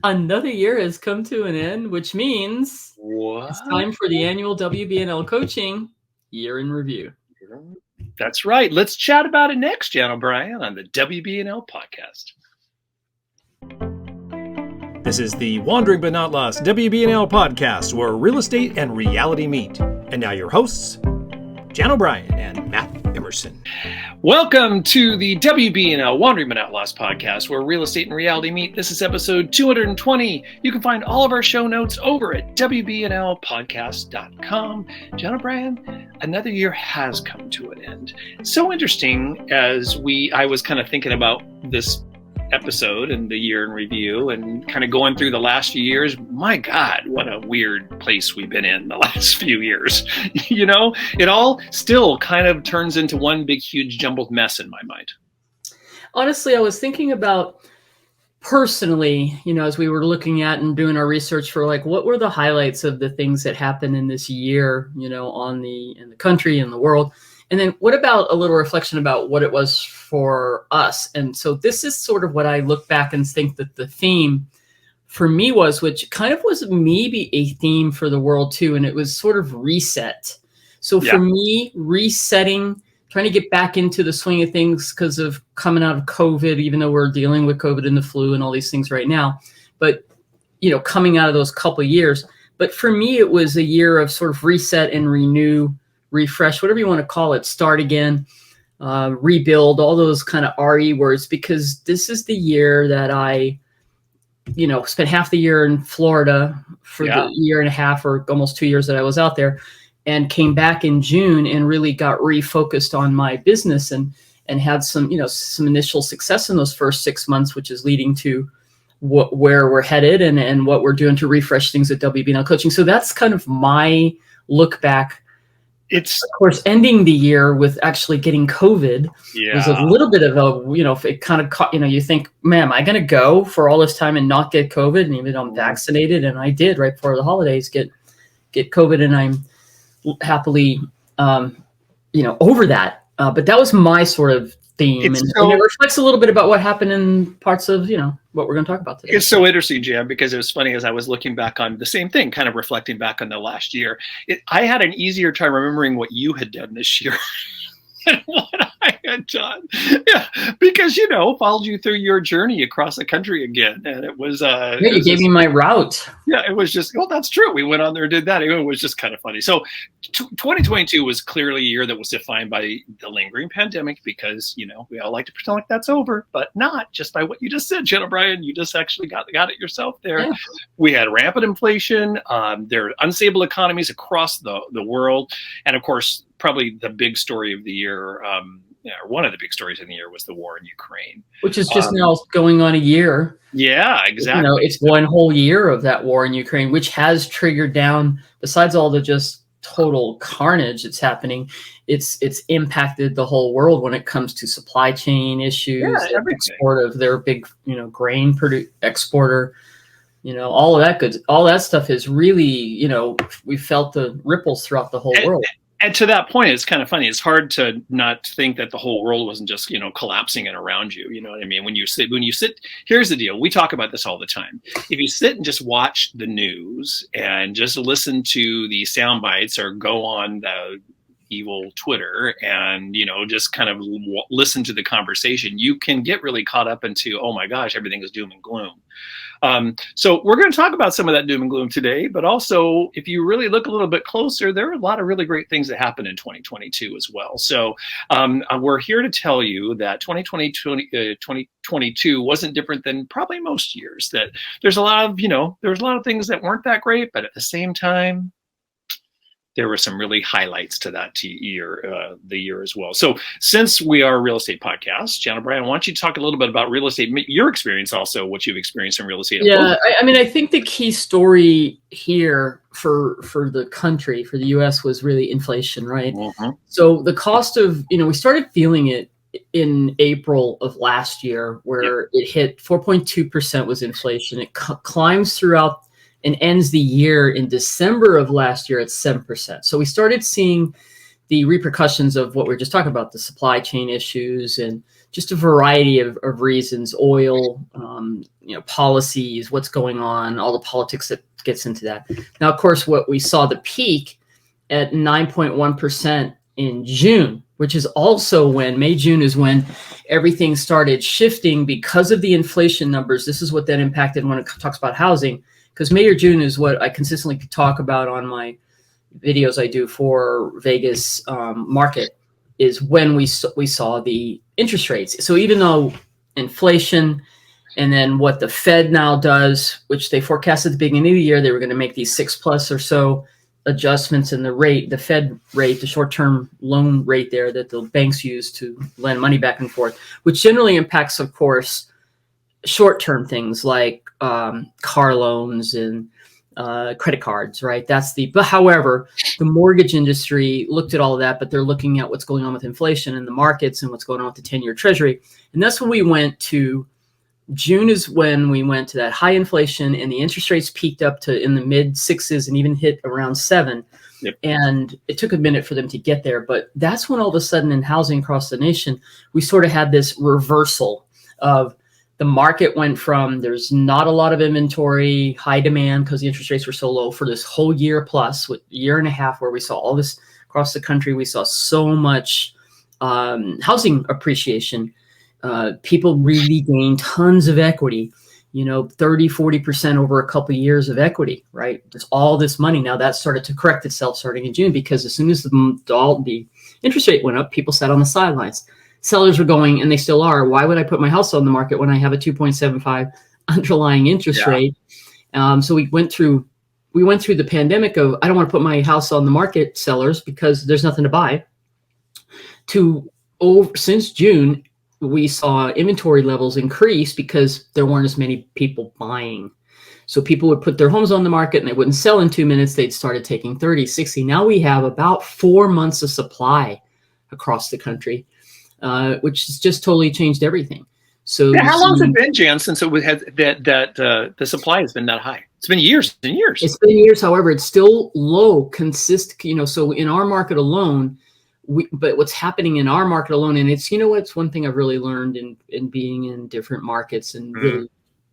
Another year has come to an end, which means it's time for the annual WBNL Coaching Year in Review. That's right. Let's chat about it next, Jan O'Brien, on the WBNL podcast. This is the Wandering But Not Lost WBNL podcast, where real estate and reality meet. And now your hosts, Jan O'Brien and Matt Emerson. Welcome to the WBNL Wandering But Not Lost podcast, where real estate and reality meet. This is episode 220. You can find all of our show notes over at WBNLpodcast.com. Jan O'Brien, another year has come to an end. So interesting as I was kind of thinking about this episode and the year in review and kind of going through the last few years. My God, what a weird place we've been in the last few years. You know, it all still kind of turns into one big, huge jumbled mess in my mind. Honestly, I was thinking about personally, as we were looking at and doing our research for what were the highlights of the things that happened in this year, in the country and the world. And then what about a little reflection about what it was for us? And so this is sort of what I look back and think that the theme for me was, which kind of was maybe a theme for the world too. And it was sort of reset. So for me, resetting, trying to get back into the swing of things because of coming out of COVID, even though we're dealing with COVID and the flu and all these things right now. But, coming out of those couple of years. But for me, it was a year of sort of reset and renew, refresh, whatever you want to call it, start again, rebuild, all those kind of RE words, because this is the year that I, spent half the year in Florida for the year and a half or almost 2 years that I was out there, and came back in June and really got refocused on my business and had some initial success in those first 6 months, which is leading to where we're headed and what we're doing to refresh things at WBNL Coaching. So that's kind of my look back. It's, of course, ending the year with actually getting COVID was a little bit of a, it kind of caught, you think, man, am I going to go for all this time and not get COVID? And even though I'm vaccinated, and I did right before the holidays get COVID, and I'm happily, over that. But that was my sort of theme. And it reflects a little bit about what happened in parts of, what we're going to talk about today. It's so interesting, Jan, because it was funny as I was looking back on the same thing, kind of reflecting back on the last year. I had an easier time remembering what you had done this year than what I had done. Yeah, because, followed you through your journey across the country again. And it was... you gave me my route. Yeah, it was just, that's true. We went on there and did that. It was just kind of funny. So 2022 was clearly a year that was defined by the lingering pandemic because, we all like to pretend like that's over, but not just by what you just said, Jen O'Brien. You just actually got it yourself there. Yeah. We had rampant inflation. There are unstable economies across the world. And of course, probably the big story of the year, one of the big stories in the year was the war in Ukraine. Which is just now going on a year. Yeah, exactly. It's one whole year of that war in Ukraine, which has triggered down, besides all the just total carnage that's happening, it's impacted the whole world when it comes to supply chain issues, export of their big, grain exporter, all of that all that stuff is really, we felt the ripples throughout the whole world. And to that point, it's kind of funny. It's hard to not think that the whole world wasn't just, collapsing and around you. You know what I mean? When you sit, here's the deal. We talk about this all the time. If you sit and just watch the news and just listen to the sound bites or go on the evil Twitter and, just kind of listen to the conversation, you can get really caught up into, oh my gosh, everything is doom and gloom. So we're going to talk about some of that doom and gloom today, but also if you really look a little bit closer, there are a lot of really great things that happened in 2022 as well. So we're here to tell you that 2022 wasn't different than probably most years, that there's a lot of, there's a lot of things that weren't that great, but at the same time, there were some really highlights to that year, the year as well. So since we are a real estate podcast, Jan O'Brien, why don't you talk a little bit about real estate, your experience also, what you've experienced in real estate? Yeah, I think the key story here for the country, for the U.S., was really inflation, right? Mm-hmm. So the cost of, we started feeling it in April of last year, where it hit 4.2% was inflation. It climbs throughout and ends the year in December of last year at 7%. So we started seeing the repercussions of what we were just talking about, the supply chain issues and just a variety of reasons, oil, policies, what's going on, all the politics that gets into that. Now, of course, what we saw the peak at 9.1% in June, which is also when June is when everything started shifting because of the inflation numbers. This is what then impacted when it talks about housing, because May or June is what I consistently talk about on my videos I do for Vegas market, is when we saw the interest rates. So even though inflation, and then what the Fed now does, which they forecast at the beginning of the year, they were going to make these 6+ or so adjustments in the rate, the Fed rate, the short-term loan rate there that the banks use to lend money back and forth, which generally impacts, of course, short-term things like car loans and credit cards, right? But however, the mortgage industry looked at all of that, but they're looking at what's going on with inflation in the markets and what's going on with the 10-year treasury. And that's when we went to June, is when we went to that high inflation, and the interest rates peaked up to in the mid 6s and even hit around 7. Yep. And it took a minute for them to get there. But that's when all of a sudden in housing across the nation, we sort of had this reversal of the market went from there's not a lot of inventory, high demand because the interest rates were so low for this whole year plus, with a year and a half where we saw all this across the country. We saw so much housing appreciation. People really gained tons of equity, 30-40% over a couple of years of equity, right? Just all this money. Now that started to correct itself starting in June, because as soon as the interest rate went up, people sat on the sidelines. Sellers were going, and they still are, why would I put my house on the market when I have a 2.75 underlying interest rate? So we went through the pandemic of, I don't want to put my house on the market, sellers, because there's nothing to buy, to since June, we saw inventory levels increase because there weren't as many people buying. So people would put their homes on the market and they wouldn't sell in 2 minutes. They'd started taking 30, 60. Now we have about 4 months of supply across the country, which has just totally changed everything. So how long has it been, Jan, since it had that the supply has been that high? It's been years and years. It's been years. However, it's still low, so in our market alone, but what's happening in our market alone, and it's, it's one thing I've really learned in being in different markets and really,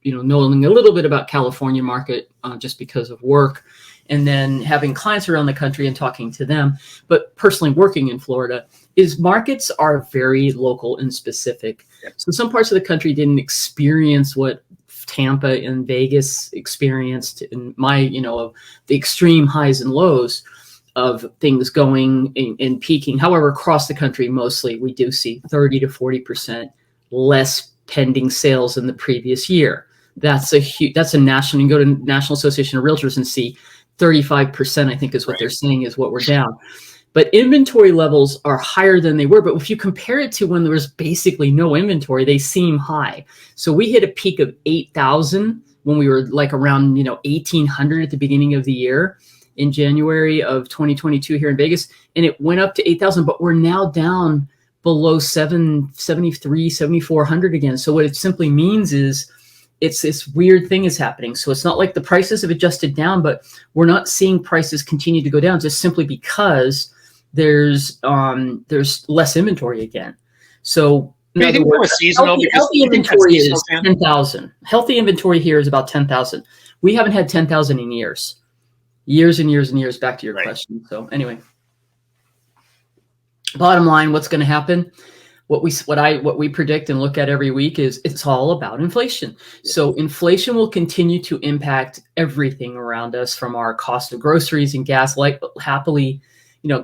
knowing a little bit about California market just because of work, and then having clients around the country and talking to them, but personally working in Florida, is markets are very local and specific. Yep. So some parts of the country didn't experience what Tampa and Vegas experienced in of the extreme highs and lows of things going and peaking. However, across the country, mostly we do see 30 to 40% less pending sales than the previous year. That's a national, you can go to National Association of Realtors and see 35%, I think is what they're saying is what we're down. But inventory levels are higher than they were. But if you compare it to when there was basically no inventory, they seem high. So we hit a peak of 8,000 when we were like around, 1,800 at the beginning of the year in January of 2022 here in Vegas. And it went up to 8,000, but we're now down below 7,400 again. So what it simply means is it's this weird thing is happening. So it's not like the prices have adjusted down, but we're not seeing prices continue to go down just simply because there's less inventory again. So I think more seasonal, healthy inventory is 10,000. Healthy inventory here is about 10,000. We haven't had 10,000 in years and years and years, back to your question. So anyway, bottom line, what's going to happen? What we predict and look at every week is it's all about inflation. So inflation will continue to impact everything around us, from our cost of groceries and gas. Like, happily,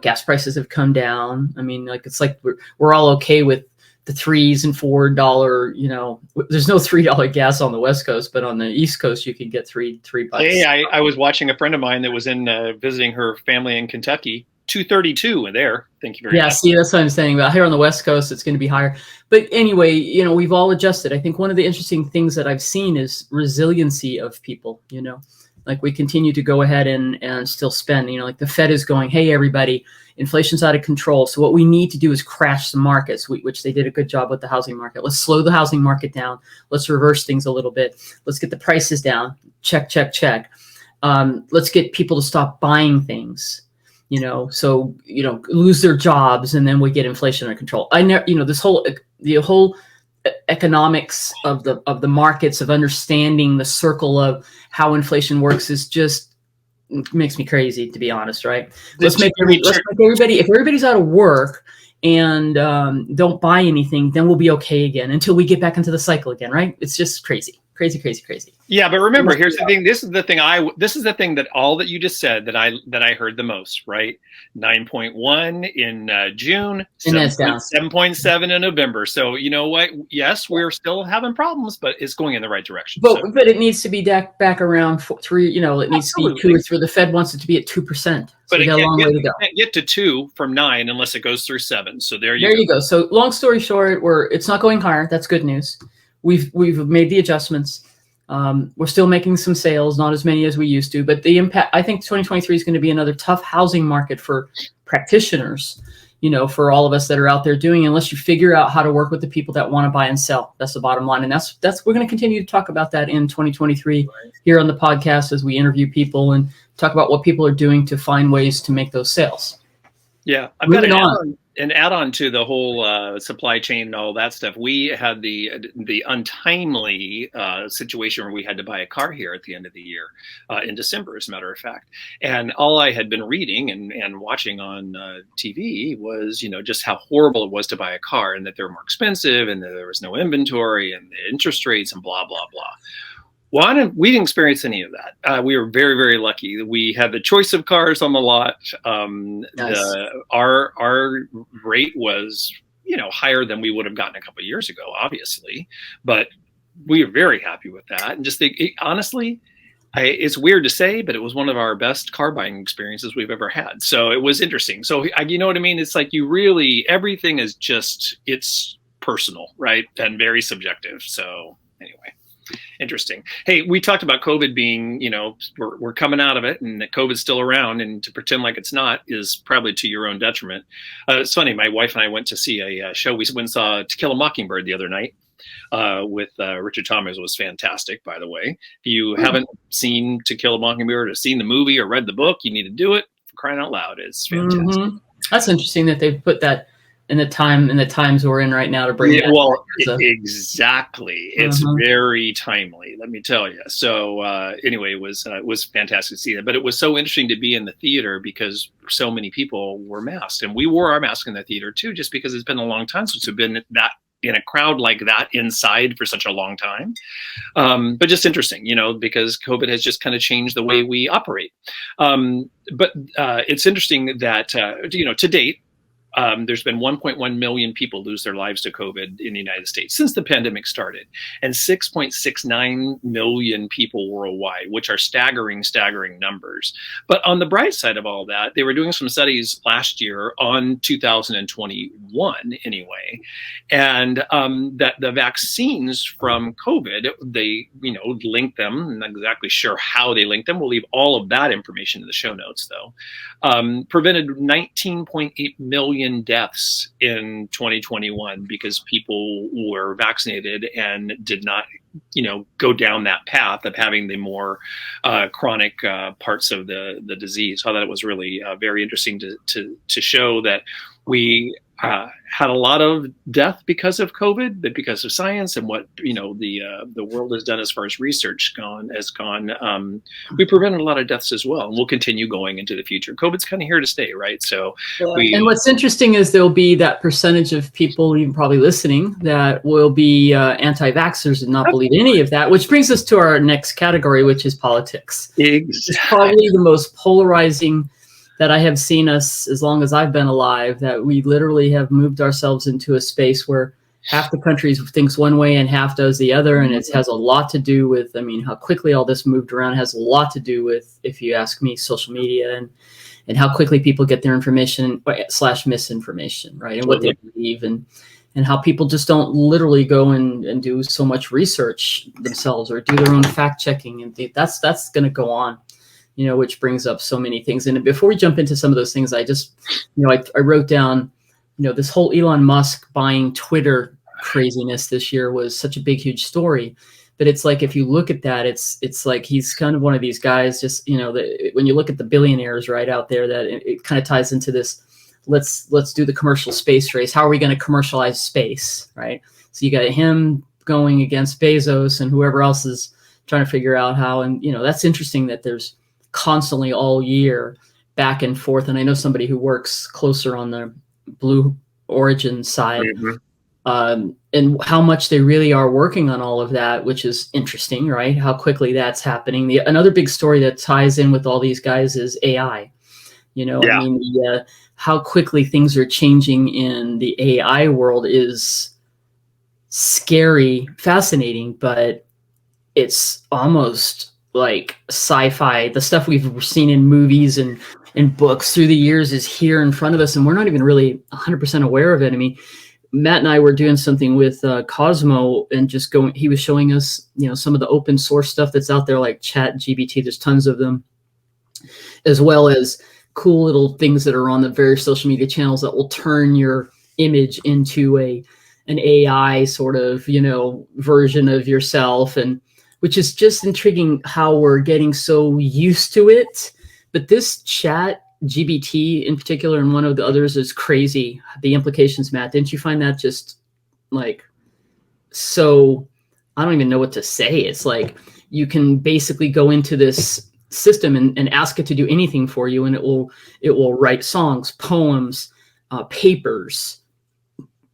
gas prices have come down. I mean, it's like we're all okay with the $3 and $4. There's no $3 gas on the West Coast, but on the East Coast you can get $3. Hey, I was watching a friend of mine that was in visiting her family in Kentucky. $2.32 there. Thank you very much. Yeah, see, that's what I'm saying. But here on the West Coast, it's going to be higher. But anyway, we've all adjusted. I think one of the interesting things that I've seen is resiliency of people. Like, we continue to go ahead and still spend. Like the Fed is going, hey, everybody, inflation's out of control. So what we need to do is crash the markets, which they did a good job with the housing market. Let's slow the housing market down. Let's reverse things a little bit. Let's get the prices down. Check, check, check. Let's get people to stop buying things. Lose their jobs, and then we get inflation under control. The whole economics of the markets, of understanding the circle of how inflation works, is just makes me crazy, to be honest. Right? Let's make everybody, if everybody's out of work and don't buy anything, then we'll be okay again until we get back into the cycle again. Right? It's just crazy. Yeah, but remember, here's the thing. This is the thing that all that you just said that I heard the most, right? 9.1 in June, 7.7 in November. So you know what? Yes, we're still having problems, but it's going in the right direction. But it needs to be back around 3. You know, it needs to be 2 or 3. The Fed wants it to be at 2%. But it got a long way to go. Can't get to 2 from 9 unless it goes through 7. So there you go. So long story short, it's not going higher. That's good news. We've made the adjustments. We're still making some sales, not as many as we used to, but the impact, I think 2023 is going to be another tough housing market for practitioners, you know, for all of us that are out there doing, unless you figure out how to work with the people that want to buy and sell. That's the bottom line. And that's we're going to continue to talk about that in 2023 here on the podcast as we interview people and talk about what people are doing to find ways to make those sales. Yeah, I've got an add-on to the whole supply chain and all that stuff. We had the untimely situation where we had to buy a car here at the end of the year in December, as a matter of fact. And all I had been reading and watching on TV was, you know, just how horrible it was to buy a car, and that they were more expensive, and that there was no inventory, and the interest rates, and blah blah blah. Well, we didn't experience any of that. We were very, very lucky. We had the choice of cars on the lot. Nice. Our rate was, you know, higher than we would have gotten a couple of years ago, obviously, but we are very happy with that. And just think, honestly, it's weird to say, but it was one of our best car buying experiences we've ever had. So it was interesting. So you know what I mean? It's like everything is just, it's personal, right? And very subjective. So anyway. Interesting. Hey, we talked about COVID being, you know, we're coming out of it, and that COVID's still around, and to pretend like it's not is probably to your own detriment. It's funny. My wife and I went to see a show. We went and saw To Kill a Mockingbird the other night with Richard Thomas. It was fantastic, by the way. If you haven't seen To Kill a Mockingbird or seen the movie or read the book, you need to do it. For crying out loud, it's fantastic. Mm-hmm. That's interesting that they've put that in the times we're in right now to bring that. Well, exactly. It's very timely, let me tell you. So anyway, it was fantastic to see that. But it was so interesting to be in the theater because so many people were masked, and we wore our mask in the theater too, just because it's been a long time since we've been that in a crowd like that inside for such a long time. But just interesting, you know, because COVID has just kind of changed the way we operate. But it's interesting that, you know, to date, there's been 1.1 million people lose their lives to COVID in the United States since the pandemic started, and 6.69 million people worldwide, which are staggering numbers. But on the bright side of all that, they were doing some studies last year on 2021 anyway, and that the vaccines from COVID, they, you know, link them. I'm not exactly sure how they link them. We'll leave all of that information in the show notes, though. Prevented 19.8 million deaths in 2021 because people were vaccinated and did not, you know, go down that path of having the more chronic parts of the disease. I thought it was really very interesting to show that we had a lot of death because of COVID, but because of science and what, you know, the world has done as far as research has gone, we prevented a lot of deaths as well, and we'll continue going into the future. COVID's kind of here to stay, right? So, and what's interesting is there'll be that percentage of people, even probably listening, that will be anti-vaxxers and not believe any of that, which brings us to our next category, which is politics. Exactly. It's probably the most polarizing that I have seen us as long as I've been alive, that we literally have moved ourselves into a space where half the country thinks one way and half does the other. And it has a lot to do with, I mean, how quickly all this moved around has a lot to do with, if you ask me, social media and how quickly people get their information / misinformation, right? And what they believe and how people just don't literally go and do so much research themselves or do their own fact checking. And that's going to go on. You know, which brings up so many things. And before we jump into some of those things, I just, you know, I wrote down, you know, this whole Elon Musk buying Twitter craziness this year was such a big, huge story. But it's like, if you look at that, it's like he's kind of one of these guys, just, you know, when you look at the billionaires right out there, that it kind of ties into this, let's do the commercial space race. How are we going to commercialize space, right? So you got him going against Bezos and whoever else is trying to figure out how. And, that's interesting that there's constantly all year back and forth. And I know somebody who works closer on the Blue Origin side, and how much they really are working on all of that, which is interesting, right? How quickly that's happening. Another big story that ties in with all these guys is AI. I mean, how quickly things are changing in the AI world is scary, fascinating, but it's almost like sci-fi. The stuff we've seen in movies and in books through the years is here in front of us, and we're not even really 100% aware of it. I mean, Matt and I were doing something with Cosmo, and he was showing us, some of the open source stuff that's out there, like Chat GPT. There's tons of them, as well as cool little things that are on the various social media channels that will turn your image into an AI sort of, version of yourself, and which is just intriguing how we're getting so used to it. But this Chat GPT in particular, and one of the others, is crazy. The implications, Matt, didn't you find that just like, so I don't even know what to say. It's like you can basically go into this system and ask it to do anything for you, and it will write songs, poems, papers,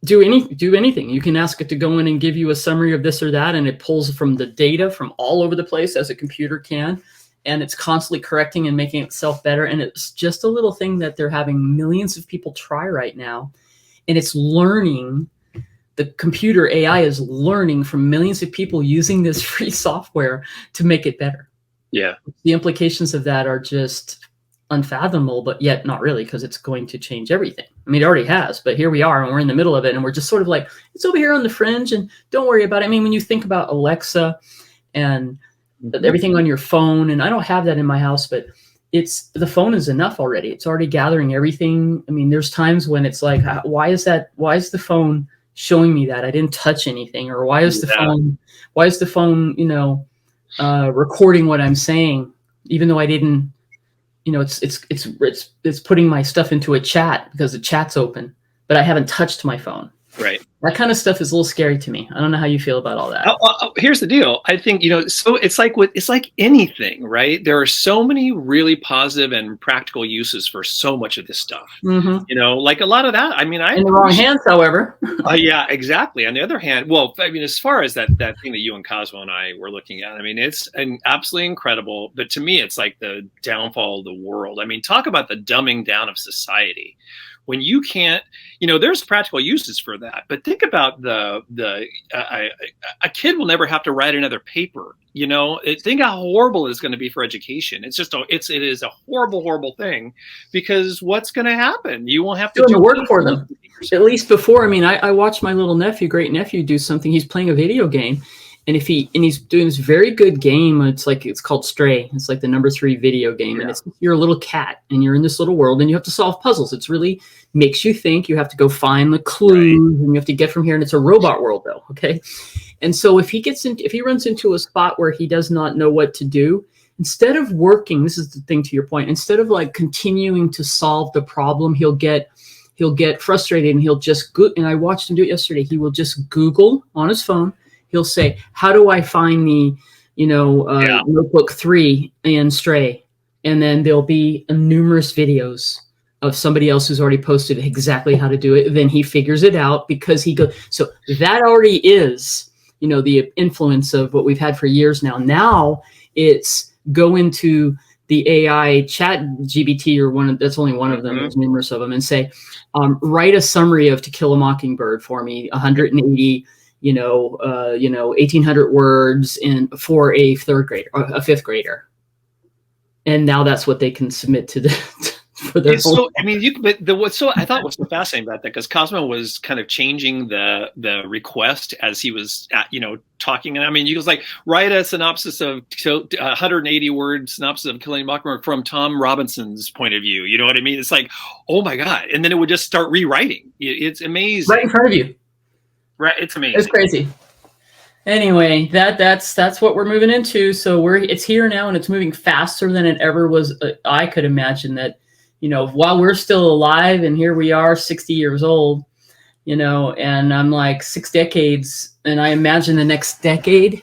do anything. You can ask it to go in and give you a summary of this or that, and it pulls from the data from all over the place, as a computer can, and it's constantly correcting and making itself better. And it's just a little thing that they're having millions of people try right now, and it's learning. The computer AI is learning from millions of people using this free software to make it better. Yeah. The implications of that are just unfathomable, but yet not really, because it's going to change everything. I mean, it already has, but here we are, and we're in the middle of it, and we're just sort of like, it's over here on the fringe, and don't worry about it. I mean, when you think about Alexa and everything on your phone, and I don't have that in my house, but the phone is enough already. It's already gathering everything. I mean, there's times when it's like, why is the phone showing me that I didn't touch anything? Or why is the phone, recording what I'm saying, even though I didn't, it's putting my stuff into a chat because the chat's open, but I haven't touched my phone. Right. That kind of stuff is a little scary to me. I don't know how you feel about all that. Here's the deal. I think, so it's like anything, right? There are so many really positive and practical uses for so much of this stuff. Mm-hmm. Like a lot of that. I mean, in the wrong hands, however. Yeah, exactly. On the other hand, well, I mean, as far as that thing that you and Cosmo and I were looking at, I mean, it's absolutely incredible. But to me, it's like the downfall of the world. I mean, talk about the dumbing down of society. When you can't, there's practical uses for that. But think about a kid will never have to write another paper. Think how horrible it's going to be for education. It is a horrible, horrible thing, because what's going to happen? You won't have to do work for them. At least before. I mean, I watched my little great nephew do something. He's playing a video game. And he's doing this very good game. It's called Stray. It's like the number 3 video game. Yeah. And you're a little cat, and you're in this little world, and you have to solve puzzles. It's really makes you think. You have to go find the clues, right, and you have to get from here. And it's a robot world, though. Okay. And so if he runs into a spot where he does not know what to do, instead of working, this is the thing to your point, instead of like continuing to solve the problem, he'll get frustrated, and he'll just and I watched him do it yesterday. He will just Google on his phone. He'll say, how do I find the, Notebook 3 and Stray? And then there'll be numerous videos of somebody else who's already posted exactly how to do it. Then he figures it out because he goes. So that already is, the influence of what we've had for years now. Now it's go into the AI Chat GPT, or that's only one of them. There's numerous of them, and say, write a summary of To Kill a Mockingbird for me, 180 1,800 words for a third grader or a fifth grader. And now that's what they can submit to for their whole. I thought was so fascinating about that, because Cosmo was kind of changing the request as he was, talking. And I mean, he was like, write a synopsis of 180 word synopsis of Killing a Mockingbird from Tom Robinson's point of view. You know what I mean? It's like, oh my God. And then it would just start rewriting. It's amazing. Right in front of you. Right, it's amazing. It's crazy. Anyway, that's what we're moving into. So it's here now, and it's moving faster than it ever was. I could imagine that, while we're still alive, and here we are, 60 years old, and I'm like 6 decades, and I imagine the next decade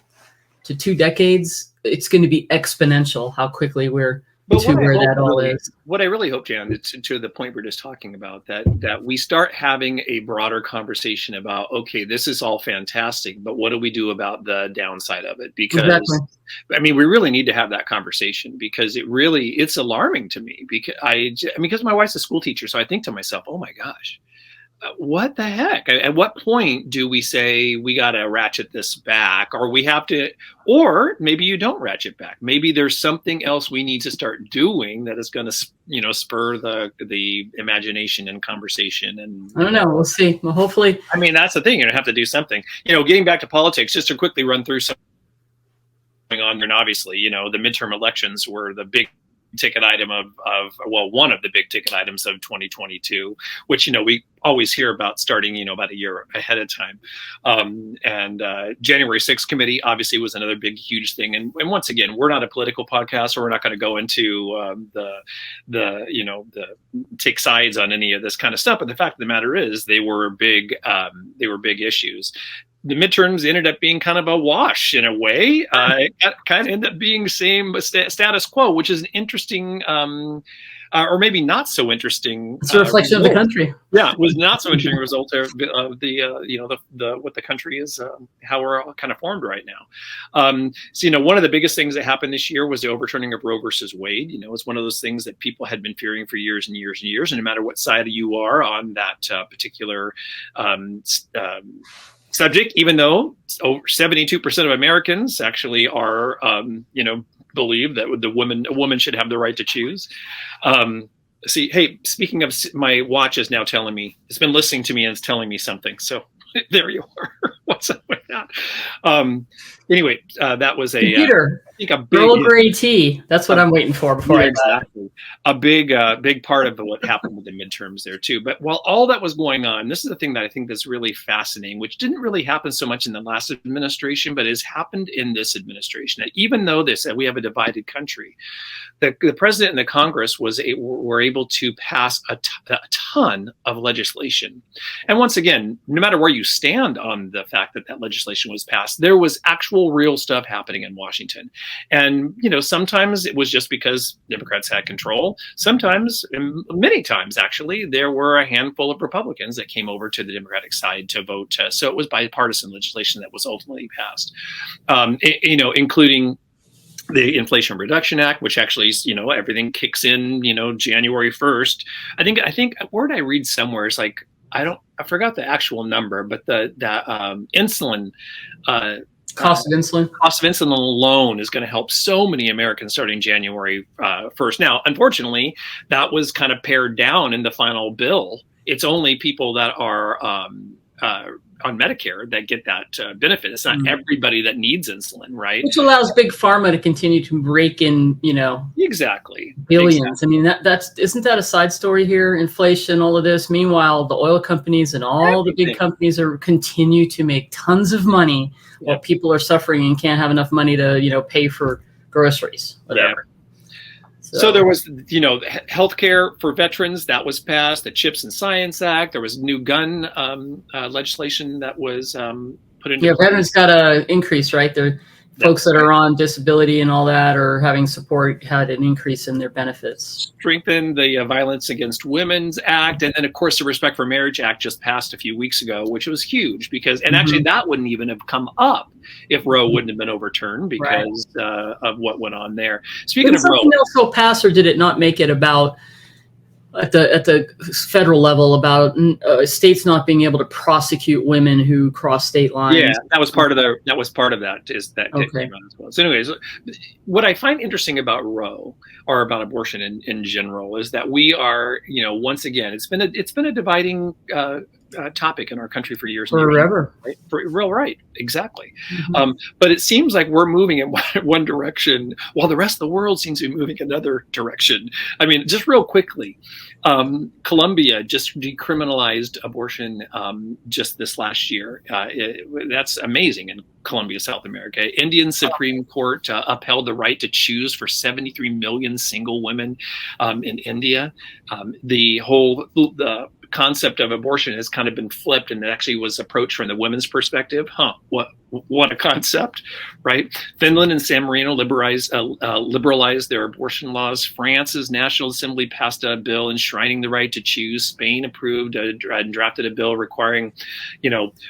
to 2 decades, it's going to be exponential how quickly we're to where that all is. What I really hope, Jan, to the point we're just talking about, that we start having a broader conversation about, okay, this is all fantastic, but what do we do about the downside of it? Because exactly. I mean, we really need to have that conversation, because it's alarming to me, because my wife's a school teacher. So I think to myself, oh my gosh, what the heck? At what point do we say we got to ratchet this back, or we have to, or maybe you don't ratchet back. Maybe there's something else we need to start doing that is going to, spur the imagination and conversation. And I don't know. We'll see. Well, hopefully. I mean, that's the thing. You're going to have to do something. Getting back to politics, just to quickly run through something going on. And obviously, the midterm elections were the big ticket item of one of the big ticket items of 2022, which we always hear about starting about a year ahead of time. And January 6th committee obviously was another big huge thing. And once again, we're not a political podcast, so we're not going to go into the take sides on any of this kind of stuff. But the fact of the matter is, they were big issues. The midterms ended up being kind of a wash in a way. It kind of ended up being same status quo, which is an interesting, or maybe not so interesting. It's a reflection of the country. Yeah, it was not so interesting result of the what the country is, how we're all kind of formed right now. So one of the biggest things that happened this year was the overturning of Roe versus Wade. It's one of those things that people had been fearing for years and years and years, and no matter what side you are on that particular subject, even though over 72% of Americans actually are, believe that a woman should have the right to choose. Hey, speaking of, my watch is now telling me, it's been listening to me and it's telling me something. So there you are. What's up with that? Anyway, that was computer. I think a big Earl Grey tea. That's what I'm waiting for before I exactly. A big part of what happened with the midterms there too. But while all that was going on, this is the thing that I think that's really fascinating, which didn't really happen so much in the last administration, but has happened in this administration. That even though we have a divided country, the president and the Congress were able to pass a ton of legislation. And once again, no matter where you stand on the fact that legislation was passed, there was actual real stuff happening in Washington. And, sometimes it was just because Democrats had control. Sometimes, and many times actually, there were a handful of Republicans that came over to the Democratic side to vote. So it was bipartisan legislation that was ultimately passed, including the Inflation Reduction Act, which actually, everything kicks in, January 1st. I think where did I read somewhere? It's like, I forgot the actual number, but the insulin, cost of insulin alone is going to help so many Americans starting January 1st. Now, unfortunately, that was kind of pared down in the final bill. It's only people that are on Medicare that get that benefit. It's not everybody that needs insulin, right? Which allows big pharma to continue to rake in, exactly billions. Exactly. I mean, isn't that a side story here? Inflation, all of this. Meanwhile, the oil companies and all the big companies continue to make tons of money while people are suffering and can't have enough money to, pay for groceries, whatever. Yeah. So there was, healthcare for veterans that was passed, the Chips and Science Act. There was new gun legislation that was put into. Yeah, veterans got an increase, right? The folks that are on disability and all that or having support had an increase in their benefits. Strengthened the Violence Against Women's Act, and then of course the Respect for Marriage Act just passed a few weeks ago, which was huge because, and actually that wouldn't even have come up if Roe wouldn't have been overturned because of what went on there. Speaking of Roe, something else will pass, or did it not make it about at the federal level about states not being able to prosecute women who cross state lines? Yeah, that was part of that. Is that came out as well. So, anyways, what I find interesting about Roe or about abortion in general is that we are, once again, it's been a dividing topic in our country for years. Forever. Right? Exactly. But it seems like we're moving in one direction while the rest of the world seems to be moving another direction. I mean, just real quickly, Colombia just decriminalized abortion just this last year. That's amazing in Colombia, South America. Indian Supreme Court upheld the right to choose for 73 million single women in India. The concept of abortion has kind of been flipped, and it actually was approached from the women's perspective. What a concept, right? Finland and San Marino liberalized their abortion laws. France's National Assembly passed a bill enshrining the right to choose. Spain approved and drafted a bill requiring,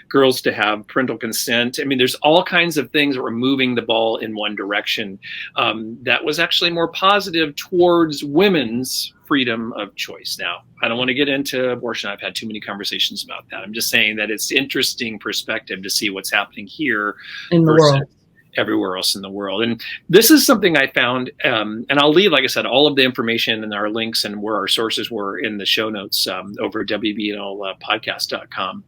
girls to have parental consent. I mean, there's all kinds of things that were moving the ball in one direction. That was actually more positive towards women's freedom of choice. Now, I don't want to get into abortion. I've had too many conversations about that. I'm just saying that it's interesting perspective to see what's happening here in the world, everywhere else in the world. And this is something I found, and I'll leave, like I said, all of the information and our links and where our sources were in the show notes over at WBNLpodcast.com.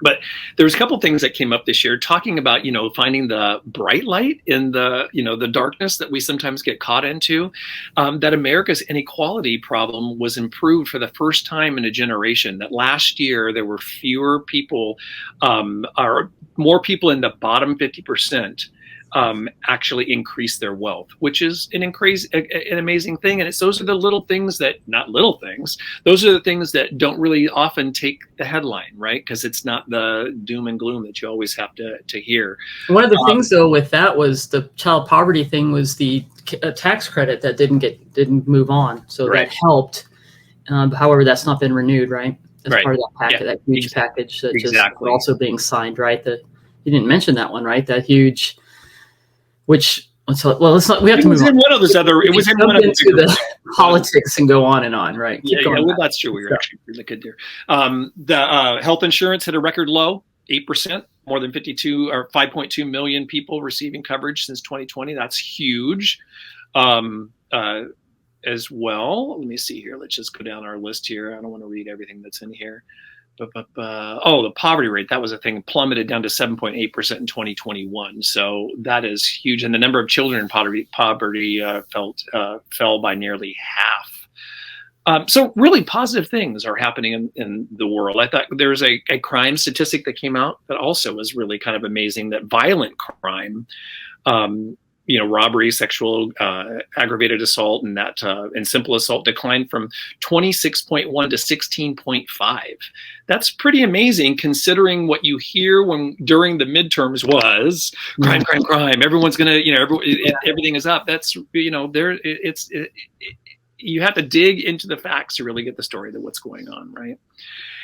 But there's a couple things that came up this year talking about, finding the bright light in the, the darkness that we sometimes get caught into, that America's inequality problem was improved for the first time in a generation. That last year there were fewer people, or more people in the bottom 50%. Actually increase their wealth, which is an amazing thing. And it's those are the little things that, not little things, those are the things that don't really often take the headline, right? Because it's not the doom and gloom that you always have to hear. One of the things though with that was the child poverty thing was the tax credit that didn't move on. So right. That helped. However, that's not been renewed, right? As right. part of that package, that huge package that just also being signed, right? You didn't mention that one, right? That huge. Which let's not. We have to move on. It was in one of the politics and go on and on, right? Well, that's true. We were actually really good there. The health insurance hit a record low, 8%. More than 5.2 million people receiving coverage since 2020. That's huge. As well. Let me see here. Let's just go down our list here. I don't want to read everything that's in here. The poverty rate, that was a thing, plummeted down to 7.8% in 2021. So that is huge. And the number of children in poverty fell by nearly half. So really positive things are happening in the world. I thought there's a crime statistic that came out that also was really kind of amazing, that violent crime, robbery, sexual, aggravated assault, and simple assault declined from 26.1 to 16.5. That's pretty amazing considering what you hear during the midterms was crime. Everyone's gonna, everything is up. That's, you have to dig into the facts to really get the story of what's going on, right?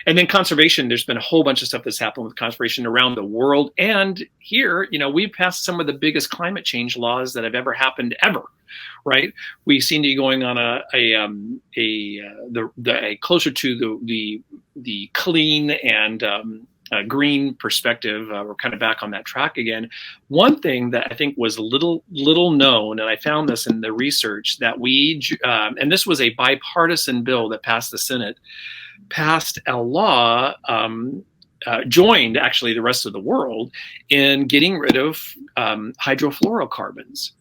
And then conservation, there's been a whole bunch of stuff that's happened with conservation around the world. And here, we've passed some of the biggest climate change laws that have ever happened ever, right? We seem to be going on a closer to the clean and green perspective. We're kind of back on that track again. One thing that I think was little known, and I found this in the research, that and this was a bipartisan bill that passed the Senate, passed a law, joined actually the rest of the world in getting rid of hydrofluorocarbons,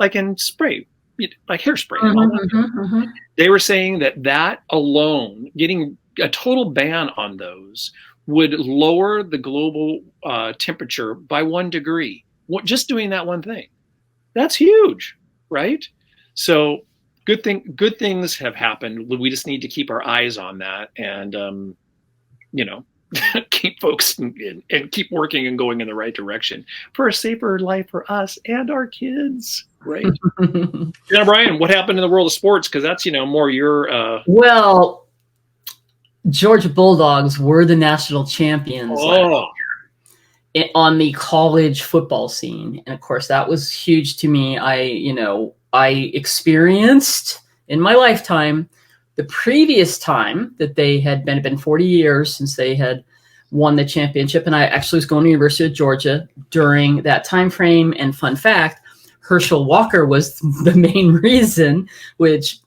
like in spray, like hairspray. They were saying that alone, getting a total ban on those, would lower the global temperature by 1 degree. Just doing that one thing. That's huge, right? So good things have happened. We just need to keep our eyes on that and, keep folks and keep working and going in the right direction for a safer life for us and our kids, right? Now, Brian, what happened in the world of sports? Because that's, more your... Well, Georgia Bulldogs were the national champions last year on the college football scene. And of course, that was huge to me. I experienced in my lifetime the previous time that they had been 40 years since they had won the championship. And I actually was going to the University of Georgia during that time frame. And fun fact, Herschel Walker was the main reason, which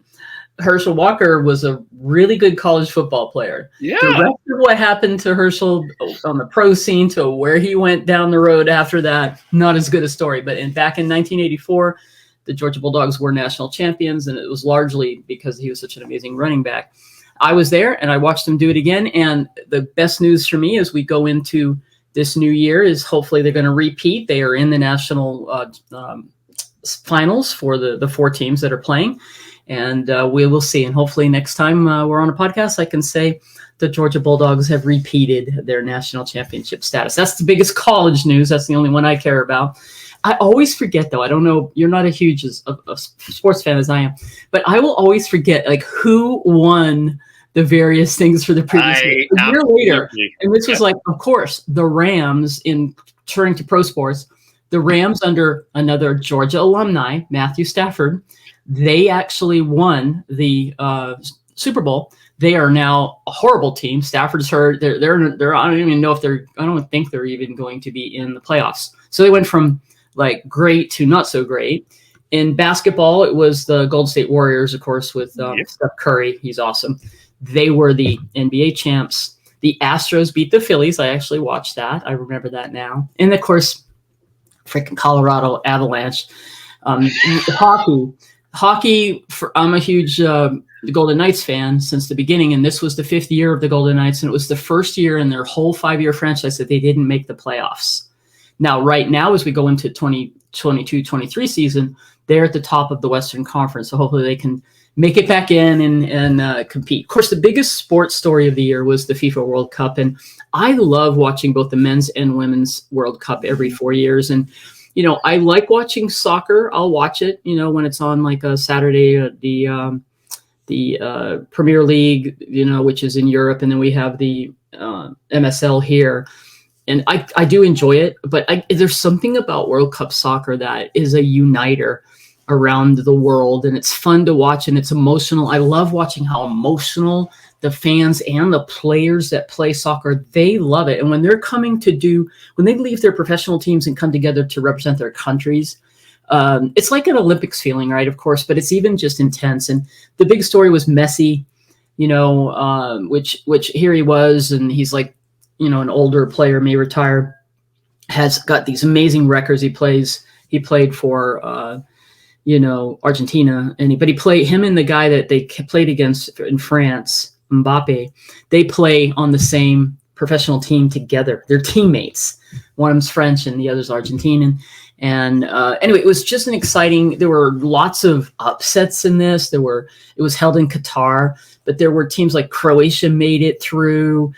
Herschel Walker was a really good college football player. Yeah. The rest of what happened to Herschel on the pro scene to where he went down the road after that, not as good a story. But back in 1984, the Georgia Bulldogs were national champions, and it was largely because he was such an amazing running back. I was there, and I watched him do it again. And the best news for me as we go into this new year is hopefully they're going to repeat. They are in the national finals for the 4 teams that are playing. And we will see. And hopefully next time we're on a podcast, I can say the Georgia Bulldogs have repeated their national championship status. That's the biggest college news. That's the only one I care about. I always forget, though. I don't know. You're not a huge a sports fan as I am, but I will always forget like who won the various things for the previous year. A year later, and this was like, of course, the Rams in turning to pro sports. The Rams under another Georgia alumni, Matthew Stafford, they actually won the Super Bowl. They are now a horrible team. Stafford's hurt. They're I don't even know if I don't think they're even going to be in the playoffs. So they went from like great to not so great. In basketball, it was the Golden State Warriors, of course, with Steph Curry. He's awesome. They were the NBA champs. The Astros beat the Phillies. I actually watched that. I remember that now. And of course, freaking Colorado Avalanche. Hockey. I'm a huge Golden Knights fan since the beginning, and this was the 5th year of the Golden Knights, and it was the first year in their whole 5-year franchise that they didn't make the playoffs. Now, right now, as we go into 2022-23 season, they're at the top of the Western Conference, so hopefully they can make it back in and compete. Of course, the biggest sports story of the year was the FIFA World Cup, and I love watching both the men's and women's World Cup every 4 years. And I like watching soccer. I'll watch it, when it's on like a Saturday, the Premier League, which is in Europe, and then we have the MSL here. And I do enjoy it, but there's something about World Cup soccer that is a uniter around the world, and it's fun to watch, and it's emotional. I love watching how emotional the fans and the players that play soccer, they love it. And when they're when they leave their professional teams and come together to represent their countries, it's like an Olympics feeling, right? Of course, but it's even just intense. And the big story was Messi, which here he was, and he's like, an older player, may retire, has got these amazing records. He played for, Argentina, him and the guy that they played against in France, Mbappe, they play on the same professional team together. They're teammates. One of them's French and the other's Argentinian. And anyway, it was just there were lots of upsets in this. It was held in Qatar, but there were teams like Croatia made it through,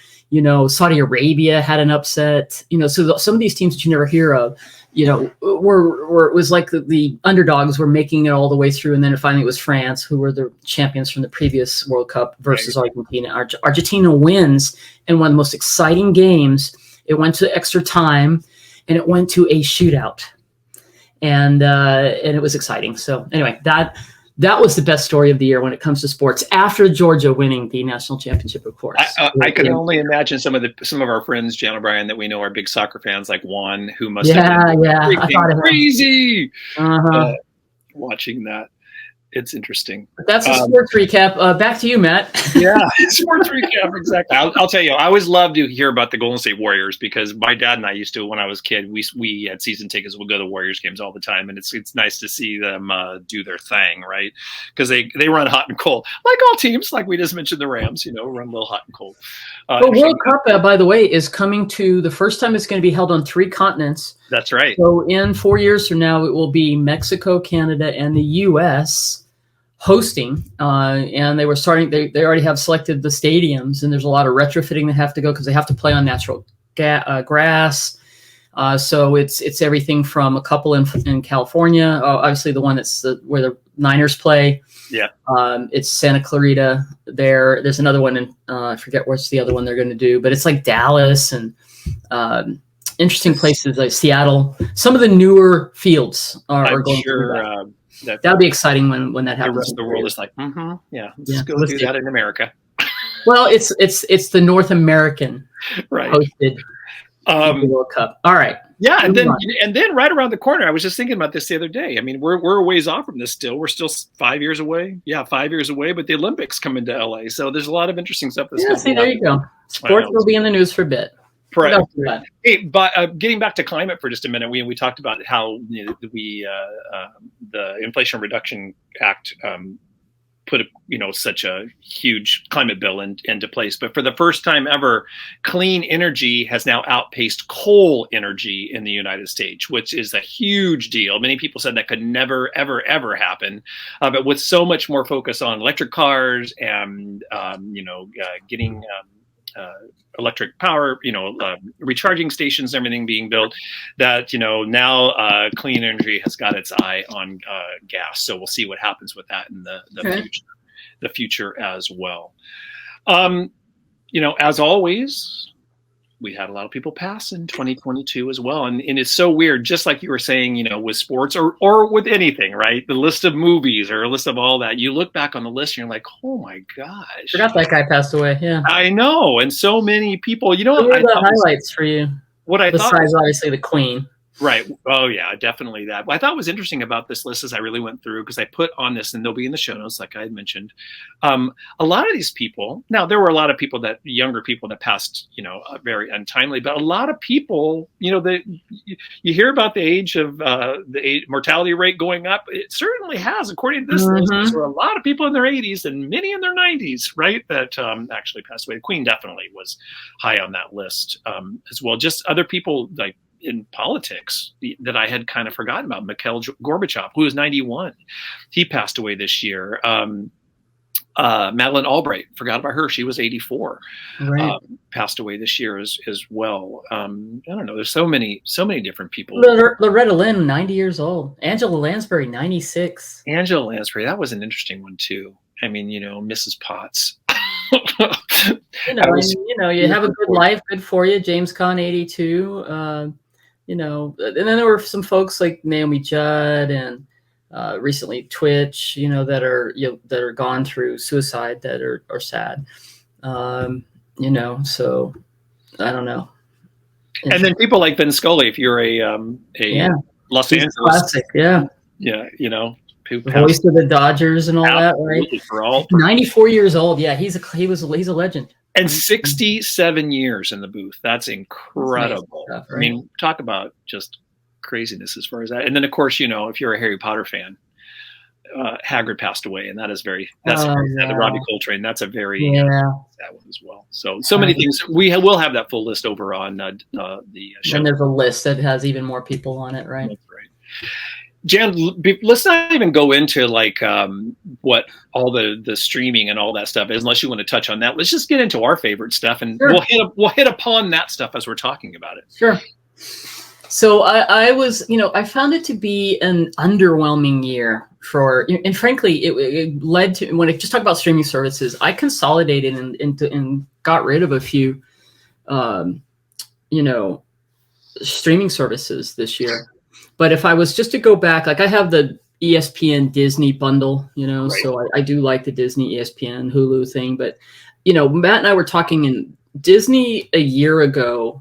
Saudi Arabia had an upset, so some of these teams that you never hear of, it was like the underdogs were making it all the way through. And then finally it was France, who were the champions from the previous World Cup, versus Argentina. Argentina wins in one of the most exciting games. It went to extra time and it went to a shootout. And it was exciting. So anyway, that was the best story of the year when it comes to sports, after Georgia winning the national championship, of course. I can only imagine some of our friends, Jan O'Brien, that we know are big soccer fans, like Juan, who must have been crazy watching that. It's interesting. That's a sports recap. Back to you, Matt. Yeah, sports recap, exactly. I'll tell you, I always love to hear about the Golden State Warriors, because my dad and I used to, when I was a kid, we had season tickets. We'll go to Warriors games all the time, and it's nice to see them do their thing, right? Because they run hot and cold, like all teams, like we just mentioned the Rams, run a little hot and cold. The World Cup, by the way, is coming to the first time it's going to be held on 3 continents. That's right. So in 4 years from now, it will be Mexico, Canada, and the U.S. hosting. And they already have selected the stadiums, and there's a lot of retrofitting that have to go because they have to play on natural grass. So it's everything from a couple in California, obviously the one that's where the Niners play. Yeah. It's Santa Clarita there. There's another one in, I forget what's the other one they're going to do, but it's like Dallas and interesting places like Seattle. Some of the newer fields are going through that. That'll be exciting when that happens. The rest of the world is like, let's go do that in America. Well, it's the North American hosted World Cup. All right. Yeah, and then right around the corner, I was just thinking about this the other day. I mean, we're a ways off from this still. We're still 5 years away. Yeah, 5 years away, but the Olympics come into LA. So there's a lot of interesting stuff that's going on. There you go. Sports will be in the news for a bit. Right. Hey, but getting back to climate for just a minute, we talked about how the Inflation Reduction Act put such a huge climate bill into place. But for the first time ever, clean energy has now outpaced coal energy in the United States, which is a huge deal. Many people said that could never, ever, ever happen. But with so much more focus on electric cars and, getting electric power, recharging stations, everything being built, that, now clean energy has got its eye on gas. So we'll see what happens with that in the future as well. As always, we had a lot of people pass in 2022 as well. And it's so weird, just like you were saying, with sports or with anything, right? The list of movies or a list of all that, you look back on the list and you're like, oh my gosh. Forgot that guy passed away. Yeah. I know. And so many people, what are the highlights for you? Besides obviously the Queen. Right. Oh, yeah, definitely that. What I thought was interesting about this list as I really went through, because I put on this, and they'll be in the show notes, like I had mentioned, a lot of these people, now there were a lot of people younger people that passed, very untimely, but a lot of people, that you hear about the age of mortality rate going up. It certainly has, according to this list. There were a lot of people in their 80s and many in their 90s, right, that actually passed away. The Queen definitely was high on that list as well. Just other people like in politics that I had kind of forgotten about. Mikhail Gorbachev, who was 91, he passed away this year. Madeleine Albright, forgot about her. She was 84, right. Passed away this year as well. I don't know. There's so many different people. Loretta Lynn, 90 years old. Angela Lansbury, 96. Angela Lansbury, that was an interesting one too. I mean, Mrs. Potts. You have a good life, good for you. James Caan, 82. And then there were some folks like Naomi Judd and recently Twitch, that are gone through suicide that are sad. So I don't know. And then people like Ben Scully, if you're a Los Angeles classic, yeah, who the voice of the Dodgers and all that, right? For all 94 years old. Yeah, he's a legend. And 67 years in the booth. That's incredible. That's stuff, right? I mean, talk about just craziness as far as that. And then, of course, if you're a Harry Potter fan, Hagrid passed away, and that's very sad. The Robbie Coltrane. That's a very sad one as well. So many things. We will have that full list over on the show. And there's a list that has even more people on it, right? That's right. Jan, let's not even go into like what all the streaming and all that stuff is, unless you want to touch on that. Let's just get into our favorite stuff, and we'll hit upon that stuff as we're talking about it. Sure. So I found it to be an underwhelming year and frankly, it led to, when I just talk about streaming services, I consolidated and got rid of a few, streaming services this year. But if I was just to go back, like I have the ESPN Disney bundle, right. So I do like the Disney ESPN Hulu thing. But, Matt and I were talking in Disney a year ago,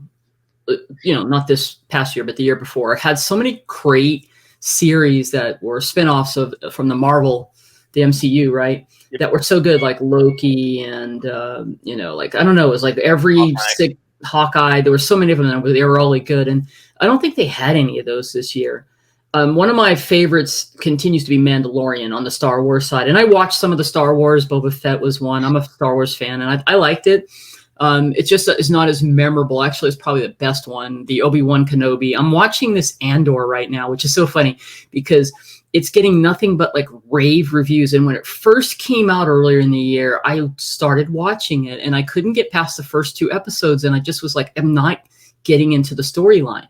not this past year, but the year before, had so many great series that were spinoffs from the Marvel, the MCU, right? Yep. That were so good, like Loki and, like, I don't know, it was like every Hawkeye. There were so many of them that they were really good. And I don't think they had any of those this year. One of my favorites continues to be Mandalorian on the Star Wars side. And I watched some of the Star Wars. Boba Fett was one. I'm a Star Wars fan, and I liked it. It's just it's not as memorable. Actually, it's probably the best one, the Obi-Wan Kenobi. I'm watching this Andor right now, which is so funny because it's getting nothing but like rave reviews. And when it first came out earlier in the year, I started watching it and I couldn't get past the first 2 episodes. And I just was like, I'm not getting into the storyline.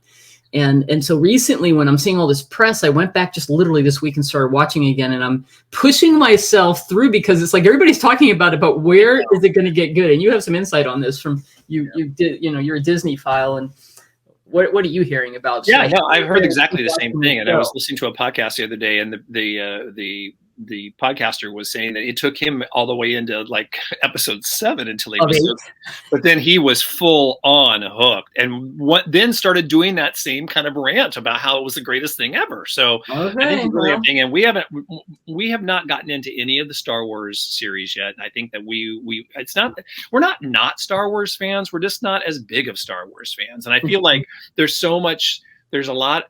And so recently when I'm seeing all this press, I went back just literally this week and started watching again. And I'm pushing myself through because it's like everybody's talking about it, but where is it going to get good? And you have some insight on this from you did, you're a Disney file. And what are you hearing about? Yeah, no, I've heard exactly the same thing. And I was listening to a podcast the other day, and the podcaster was saying that it took him all the way into like episode 7 until he was, but then he was full on hooked, and then started doing that same kind of rant about how it was the greatest thing ever. So I think it's really a thing, and we have not gotten into any of the Star Wars series yet. I think that we're not Star Wars fans. We're just not as big of Star Wars fans, and I feel like there's a lot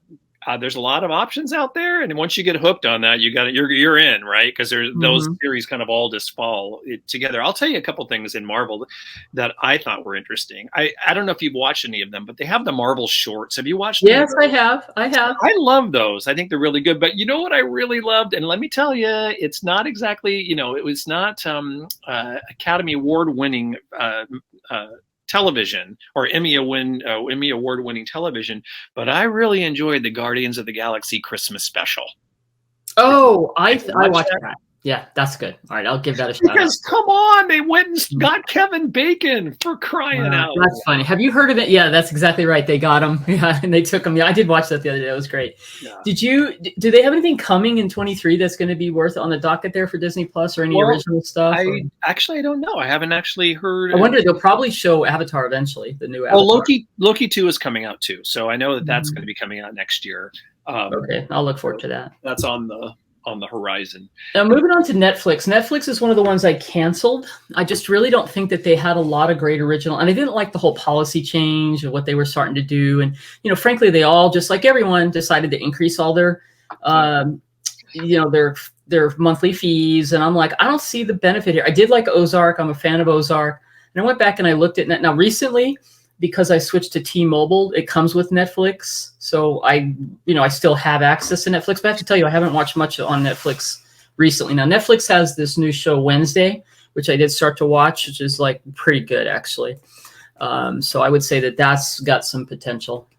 there's a lot of options out there, and once you get hooked on that, you're in, right? Because those series kind of all just fall together. I'll tell you a couple things in Marvel that I thought were interesting. I don't know if you've watched any of them, but they have the Marvel shorts. Have you watched them? Yes, I have. I love those. I think they're really good. But you know what I really loved, and let me tell you, it's not exactly, it was not Academy Award winning television or Emmy Award winning television, but I really enjoyed the Guardians of the Galaxy Christmas special. Oh, I watched that. Yeah, that's good. All right, I'll give that a shot. Because come on, they went and got Kevin Bacon, for crying out. That's funny. Have you heard of it? Yeah, that's exactly right. They got him. Yeah, and they took him. Yeah, I did watch that the other day. It was great. Yeah. Do they have anything coming in 23 that's going to be worth on the docket there for Disney Plus or any original stuff? I don't know. I haven't actually heard. I wonder, they'll probably show Avatar eventually, the new Avatar. Well, Loki 2 is coming out too. So I know that's going to be coming out next year. Okay, I'll look forward to that. That's on the horizon. Now, moving on to Netflix. Netflix is one of the ones I canceled. I just really don't think that they had a lot of great original, and I didn't like the whole policy change of what they were starting to do. And frankly, they all, just like everyone, decided to increase all their their monthly fees. And I'm like, I don't see the benefit here. I did like Ozark. I'm a fan of Ozark, and I went back and I looked at now recently. Because I switched to T-Mobile, it comes with Netflix. So I still have access to Netflix. But I have to tell you, I haven't watched much on Netflix recently. Now, Netflix has this new show, Wednesday, which I did start to watch, which is like pretty good, actually. So I would say that that's got some potential.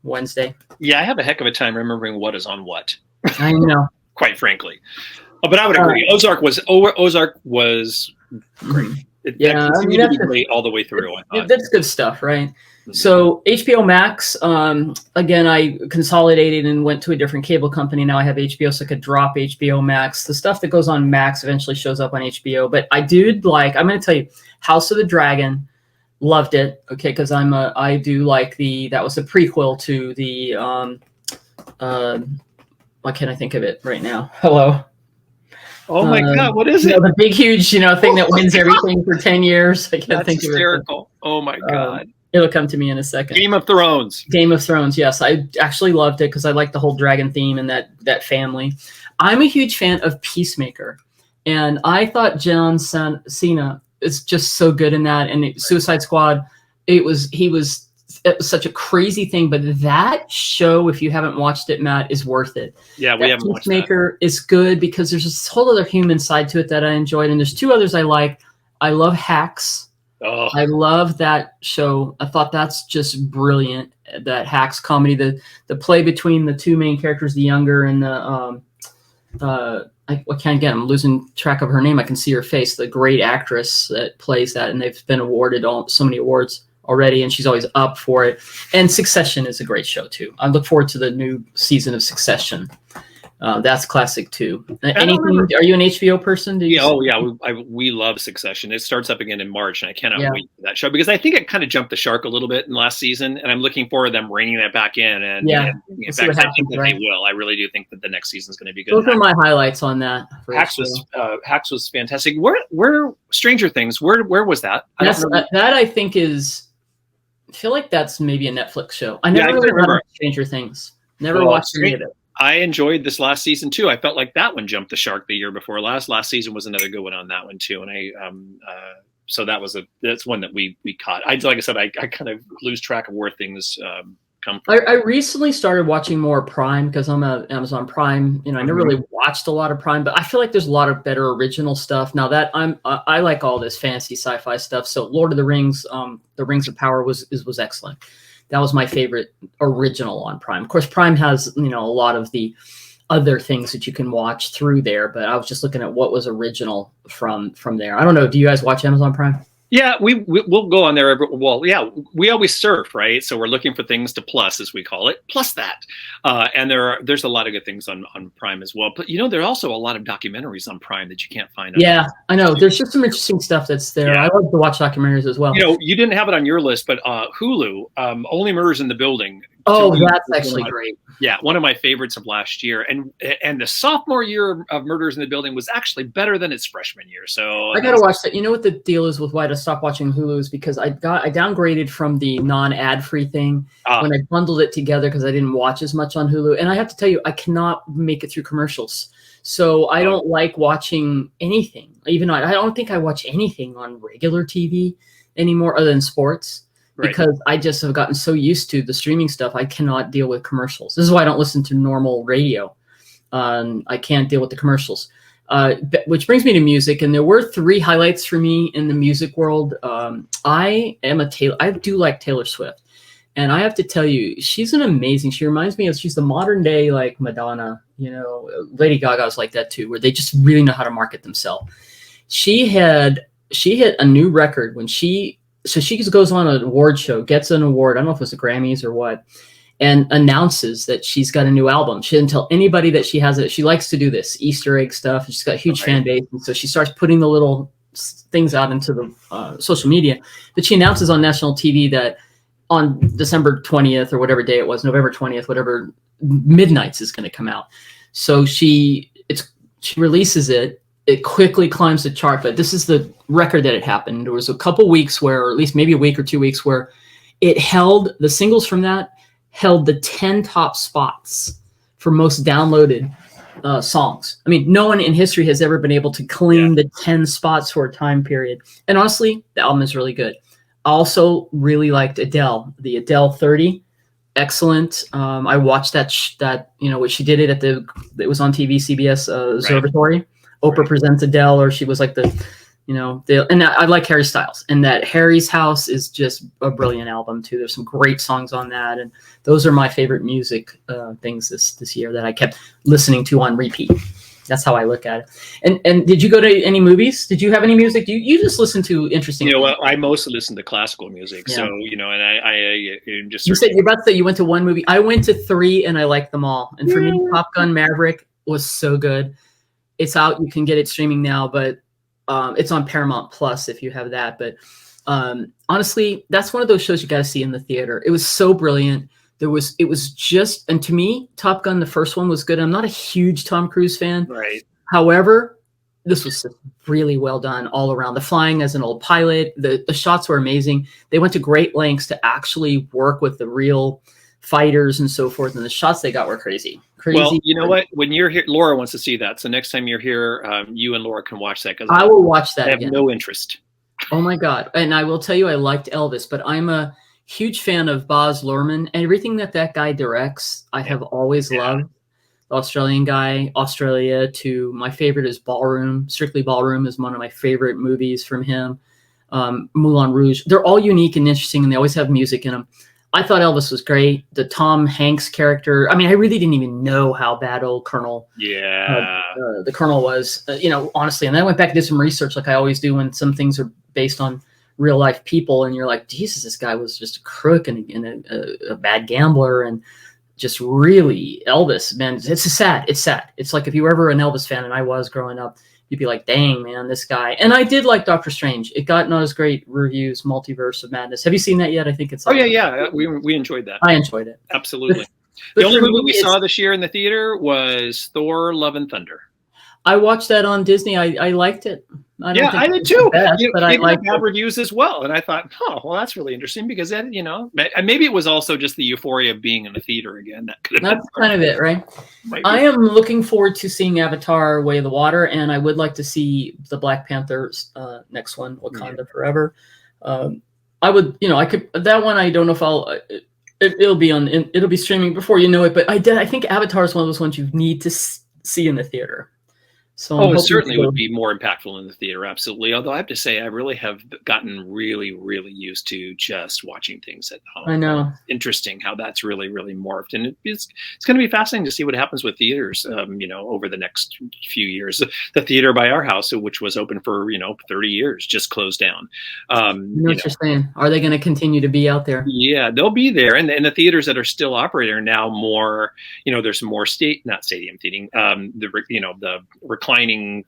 Wednesday. Yeah, I have a heck of a time remembering what is on what. I know. Quite frankly. But I would agree. Ozark was great. Yeah, to be great all the way through. That's good stuff, right? Mm-hmm. So HBO Max, again, I consolidated and went to a different cable company. Now I have HBO, so I could drop HBO Max. The stuff that goes on Max eventually shows up on HBO. But I'm going to tell you, House of the Dragon, loved it. Okay, because I do like that was the prequel to the why can't I think of it right now? Hello. Oh my God! What is it? The big, huge, thing that wins everything for 10 years. I can't think hysterical. of it. Oh my God! It'll come to me in a second. Game of Thrones. Game of Thrones. Yes, I actually loved it because I like the whole dragon theme and that family. I'm a huge fan of Peacemaker, and I thought John Cena is just so good in that. And Suicide Squad, it was such a crazy thing, but that show, if you haven't watched it, Matt, is worth it. Yeah, we haven't watched that. Peacemaker is good because there's this whole other human side to it that I enjoyed, and there's two others I like. I love Hacks. Oh. I love that show. I thought that's just brilliant. That Hacks comedy, the play between the two main characters, the younger and the I'm losing track of her name. I can see her face. The great actress that plays that, and they've been awarded so many awards already, and she's always up for it. And Succession is a great show too. I look forward to the new season of Succession. That's classic too. Anything? Are you an HBO person? We love Succession. It starts up again in March, and I cannot wait for that show because I think it kind of jumped the shark a little bit in last season, and I'm looking forward to them reining that back in. And in fact, I think that they will. I really do think that the next season is going to be good. Those are my highlights on that. Hacks was fantastic. Where Stranger Things? Where was that? That I think is. I feel like that's maybe a Netflix show. I never really remember Stranger Things. Never watched any of it. I enjoyed this last season too. I felt like that one jumped the shark the year before last. Last season was another good one on that one too. And so that's one that we caught. Like I said, I kind of lose track of where things come from. I recently started watching more Prime because I'm a Amazon Prime. I never really watched a lot of Prime, but I feel like there's a lot of better original stuff. Now that I like all this fantasy sci-fi stuff. So Lord of the Rings, The Rings of Power was excellent. That was my favorite original on Prime. Of course, Prime has, a lot of the other things that you can watch through there, but I was just looking at what was original from there. I don't know. Do you guys watch Amazon Prime? Yeah, we'll go on there. We always surf, right? So we're looking for things to plus, as we call it, plus that. And there's a lot of good things on Prime as well. But there are also a lot of documentaries on Prime that you can't find. Yeah, I know. There's just some interesting stuff that's there. Yeah. I love to watch documentaries as well. You didn't have it on your list, but Hulu, Only Murders in the Building, Oh, me, that's was actually great. yeah, one of my favorites of last year. And the sophomore year of Murders in the Building was actually better than its freshman year. So I gotta watch that. You know what the deal is with why to stop watching Hulu is because I downgraded from the non-ad free thing when I bundled it together because I didn't watch as much on Hulu. And I have to tell you, I cannot make it through commercials. So I don't like watching anything. Even I don't think I watch anything on regular TV anymore other than sports. Right. Because I just have gotten so used to the streaming stuff, I cannot deal with commercials. This is why I don't listen to normal radio. I can't deal with the commercials. Which brings me to music, and there were 3 highlights for me in the music world. I do like Taylor Swift, and I have to tell you, she's an amazing. She reminds me of she's the modern day like Madonna. You know, Lady Gaga's like that too, where they just really know how to market themselves. She hit a new record when she goes on an award show, gets an award. I don't know if it was the Grammys or what, and announces that she's got a new album. She didn't tell anybody that she has it. She likes to do this Easter egg stuff. She's got a huge fan base. And so she starts putting the little things out into the social media. But she announces on national TV that on December 20th or whatever day it was, November 20th, whatever, Midnights is going to come out. So she releases it. It quickly climbs the chart, but this is the record that it happened. There was a couple weeks where, or at least maybe a week or 2 weeks, where it held the singles from that held the 10 top spots for most downloaded songs. I mean, no one in history has ever been able to claim the 10 spots for a time period. And honestly, the album is really good. I also really liked Adele, the Adele 30. Excellent. I watched that, what she did it was on TV, CBS Observatory. Oprah presents Adele, or she was like and I like Harry Styles, and that Harry's House is just a brilliant album too. There's some great songs on that, and those are my favorite music things this year that I kept listening to on repeat. That's how I look at it. And did you go to any movies? Did you have any music? You just listen to interesting? You know what? I mostly listen to classical music. Yeah. So and I just. You said you're about to say you went to one movie. I went to 3, and I liked them all. And for me, Top Gun Maverick was so good. It's out. You can get it streaming now, but it's on Paramount Plus if you have that. But honestly, that's one of those shows you got to see in the theater. It was so brilliant. It was just, and to me, Top Gun, the first one, was good. I'm not a huge Tom Cruise fan. Right. However, this was really well done all around. The flying as an old pilot, the shots were amazing. They went to great lengths to actually work with the real fighters and so forth, and the shots they got were crazy. Well, you know what? When you're here, Laura wants to see that. So next time you're here, you and Laura can watch that. Because I will watch that. I have again. No interest. Oh my God! And I will tell you, I liked Elvis, but I'm a huge fan of Baz Luhrmann. Everything that guy directs, I have always loved. The Australian guy, Australia. To my favorite is Ballroom. Strictly Ballroom is one of my favorite movies from him. Moulin Rouge. They're all unique and interesting, and they always have music in them. I thought Elvis was great. The Tom Hanks character. I mean, I really didn't even know how bad old Colonel. The Colonel was. Honestly, and then I went back and did some research, like I always do when some things are based on real life people, and you're like, Jesus, this guy was just a crook and a bad gambler, and just really Elvis. Man, it's sad. It's like if you were ever an Elvis fan, and I was growing up, you'd be like, dang, man, this guy. And I did like Doctor Strange. It got not as great reviews, Multiverse of Madness. Have you seen that yet? I think it's. We enjoyed that. I enjoyed it. Absolutely. The only movie we saw this year in the theater was Thor: Love and Thunder. I watched that on Disney. I liked it. I did too. But I liked bad reviews as well, and I thought, well, that's really interesting because then, maybe it was also just the euphoria of being in the theater again. That's kind of it, right? I am looking forward to seeing Avatar: Way of the Water, and I would like to see the Black Panther's next one, Wakanda Forever. I could that one. I don't know if it'll be streaming before you know it, but I think Avatar is one of those ones you need to see in the theater. So it certainly would be more impactful in the theater, absolutely. Although I have to say, I really have gotten really, really used to just watching things at home. I know. It's interesting how that's really, really morphed, and it's going to be fascinating to see what happens with theaters, over the next few years. The theater by our house, which was open for 30 years, just closed down. What you're saying? Are they going to continue to be out there? Yeah, they'll be there, and the theaters that are still operating are now more. There's more not stadium seating. The reclining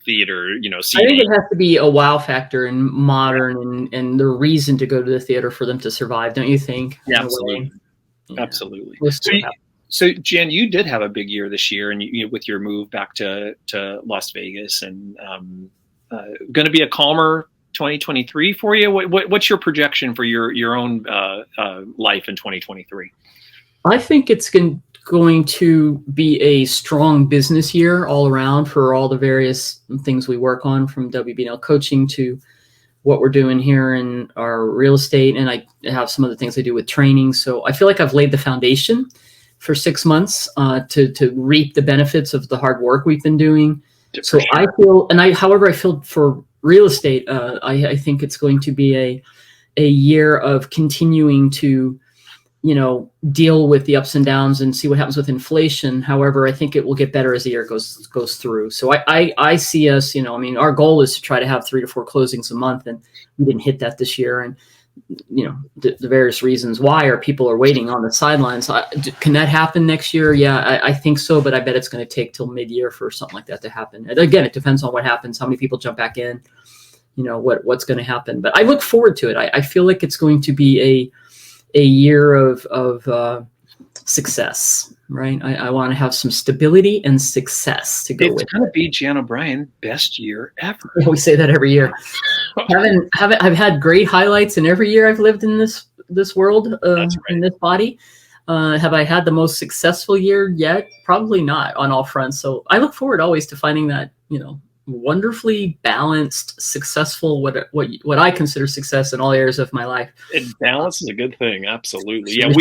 theater, seating. I think it has to be a wow factor and modern and the reason to go to the theater for them to survive, don't you think? Yeah, absolutely. Absolutely. We'll see what happens. So Jan, you did have a big year this year, and with your move back to Las Vegas, and going to be a calmer 2023 for you. What's your projection for your own life in 2023? I think it's going to be a strong business year all around for all the various things we work on, from WBNL coaching to what we're doing here in our real estate. And I have some of the things I do with training. So I feel like I've laid the foundation for 6 months to reap the benefits of the hard work we've been doing. So sure. I feel, however I feel for real estate, I think it's going to be a year of continuing to, deal with the ups and downs and see what happens with inflation. However, I think it will get better as the year goes through. So I see us, our goal is to try to have 3 to 4 closings a month, and we didn't hit that this year. And, the various reasons why, or people are waiting on the sidelines. Can that happen next year? Yeah, I think so, but I bet it's going to take till mid-year for something like that to happen. And again, it depends on what happens, how many people jump back in, what's going to happen. But I look forward to it. I feel like it's going to be a year of success, right? I want to have some stability and success to go with. It's going to be Jan O'Brien best year ever. We say that every year. I've had great highlights in every year I've lived in this world, right. In this body. Have I had the most successful year yet? Probably not on all fronts. So I look forward always to finding that, wonderfully balanced, successful, what I consider success in all areas of my life. And balance is a good thing. Absolutely. Yeah,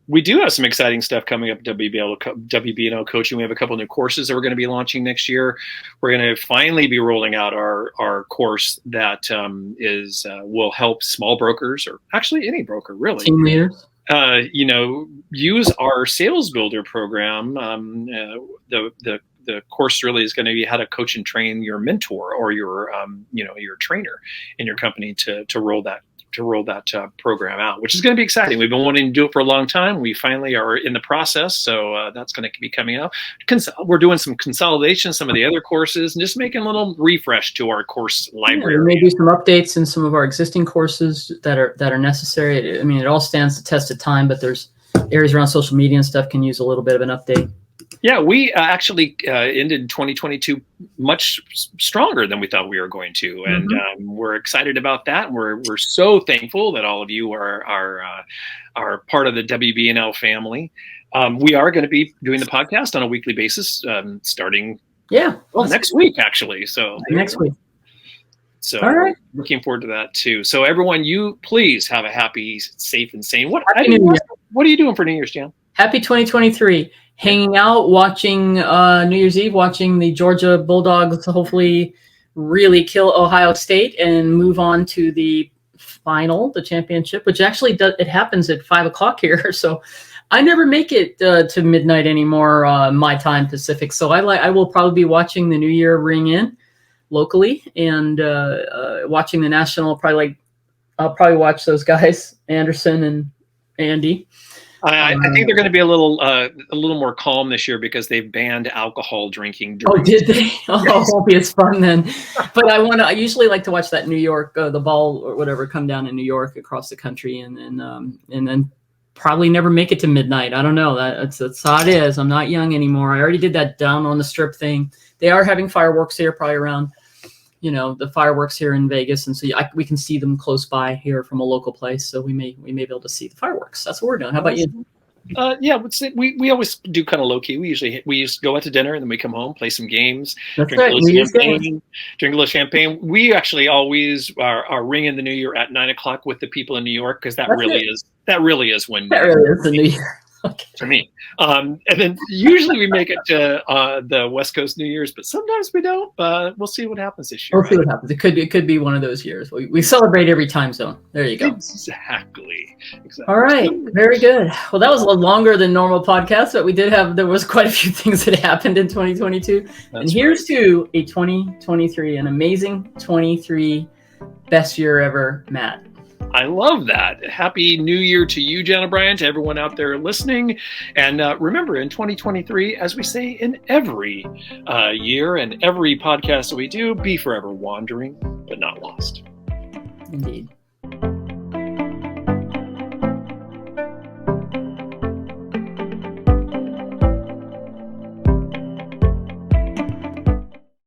we do have some exciting stuff coming up at WBNL coaching. We have a couple of new courses that we're going to be launching next year. We're going to finally be rolling out our course that will help small brokers, or actually any broker really. Team leaders. Use our sales builder program. The course really is going to be how to coach and train your mentor or your trainer in your company to roll that program out, which is going to be exciting. We've been wanting to do it for a long time. We finally are in the process, so that's going to be coming out. We're doing some consolidation, some of the other courses, and just making a little refresh to our course library. Yeah, maybe some updates in some of our existing courses that are necessary. I mean, it all stands the test of time, but there's areas around social media and stuff can use a little bit of an update. Yeah, we actually ended 2022 much stronger than we thought we were going to, and we're excited about that. We're so thankful that all of you are part of the WBNL family. We are going to be doing the podcast on a weekly basis, starting next week, actually. So next week. So all right. Looking forward to that too. So everyone, you please have a happy, safe, and sane. What are you doing for New Year's, Jan? Happy 2023. Hanging out, watching New Year's Eve, watching the Georgia Bulldogs hopefully really kill Ohio State and move on to the final, the championship, which actually it happens at 5:00 here. So I never make it to midnight anymore, my time Pacific. So I will probably be watching the New Year ring in locally and watching the national. I'll probably watch those guys, Anderson and Andy. I think they're going to be a little more calm this year because they've banned alcohol drinking. Oh, did they? Oh, yes. It won't be as fun then. But I usually like to watch that New York, the ball or whatever, come down in New York across the country, and then probably never make it to midnight. I don't know. That's how it is. I'm not young anymore. I already did that down on the strip thing. They are having fireworks here, probably around, the fireworks here in Vegas, and so we can see them close by here from a local place. So we may be able to see the fireworks. That's what we're doing. How about you? Yeah, we always do kind of low key. We used to go out to dinner and then we come home, play some games, drink a little champagne. We actually always are ringing the New Year at 9:00 with the people in New York because that really is when that really is the New Year. Okay. For me. And then usually we make it to the West Coast New Year's, but sometimes we don't. We'll see what happens this year. We'll see what happens. It could be one of those years. We celebrate every time zone. There you go. Exactly. All right. Very good. Well, that was a longer than normal podcast, but there was quite a few things that happened in 2022. And here's to a 2023, an amazing 23, best year ever, Matt. I love that. Happy New Year to you, Jan O'Brien, to everyone out there listening. And remember, in 2023, as we say in every year and every podcast that we do, be forever wandering, but not lost. Indeed.